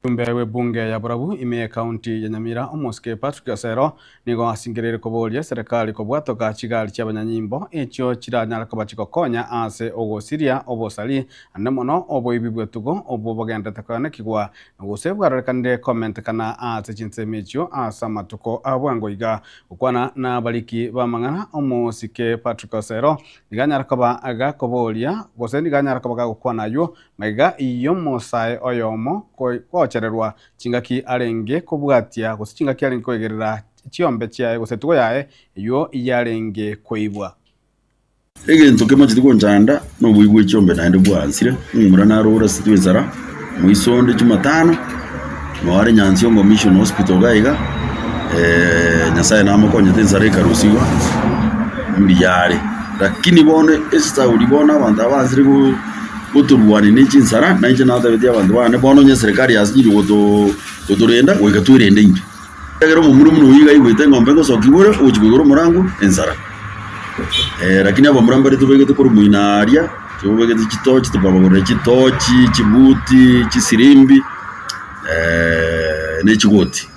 Mjumbe wa bunge ya Burabu ime kaunti ya Nyamira Omoske Patrick Osero nigo asingirire kuboria serikali kobwatoka chigali cy'abanyanyimbo ekyo kiranyara kabachiko konya ase ogosiria obosali ande mono oboibi bwetugo obo bagendete kana kigwa gusebwa rekande comment kana ase chinsemechyo asa matuko abwango iga ukwana na baliki bamangana Omoske Patrick Osero niganyara kaba aga koboria gose niganyara kaba gukwana yo maiga iyo mosae oyomo kochererwa chingaki arenge kubwatia gose chingaki arenge kwegerera chiombe cyae gose tugo yae iyo yarenge koibwa egento kema chitiko njanda no bwigwe chiombe naende bwansire ngumura narura sitwezara muisonde Jumatano mware Nyansiongo Mission Hospital gaiga nyasaye namukonye tenzare karusiwa mbiyare lakini bone esta ulibona abantu abazire kuturwani n'insara nanje natabetia abantu bane bono nye serikali yaziri gotorenda wekatwirende into agero mu muri muno yiga igwete ngombe ngo sokibure ukigoro murangu ensara lakini abo murambare tubege tukuru muinaria tubege tikitochi tubabagore kitochi kibuti kisirimbi n'ekigoti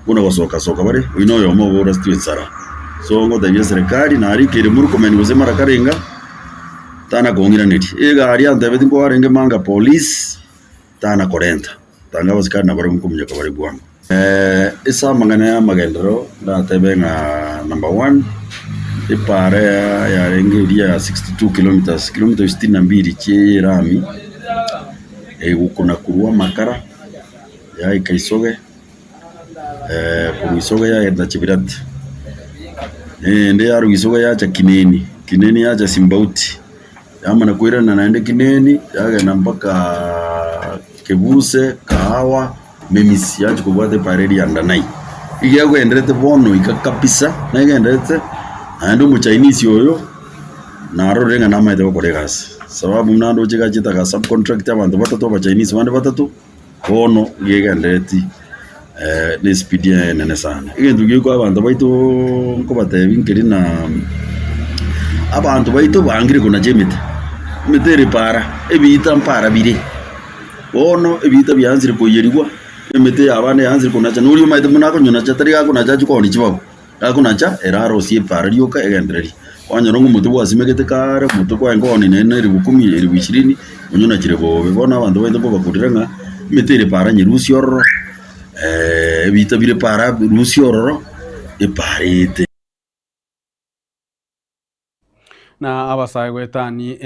kuna soka bare wino yo mo bora stwetsara so ngo davye serikali nari kire muri komeni goze marakarenga tana gongira neti ega aria ndabeti ngo arenge manga police tana korenta tanga basikana na bari mukumye kabari bwangu isa mangana ya magendero na tebenga number 1 ipare ya renge dia 62 kilometers 62 chirami ukuna kurua makara ya ikaisoge kuisoge ya enda chibirati ndi ya ruisoge ya cha kineni ya cha simbauti ama na kuirana naende kineni yaga na mpaka kebuse kahawa memisi yaje kubwate paredi yandanai igiye gwenderete bono ikakapisa na igenderete ando mu Chinese yoyo naro renga na maite bakoregasi sababu mnando chika chita ka subcontract abantu batatu ba Chinese bande batatu bono igenderete ne speed nene sana igendu giko abantu baito nko batebinkiri na abantu baito bangire kuna jemite metere para ebita mpara bire bono ebita byanzire koyerigwa emete abane yanzire kunacha nuri maite munako nyona chatari kako nacha chikoni chibago kako nacha eraro sie para ryoka egendreri wanyorongo mutu bwasimegete kare mutu kwa ngoni nene ri 10 ri 20 unyona kirebo bona abantu baito bakudiranga metere para nyirusi ororo ebita bire para rusi ororo eparete na abasaye gwetani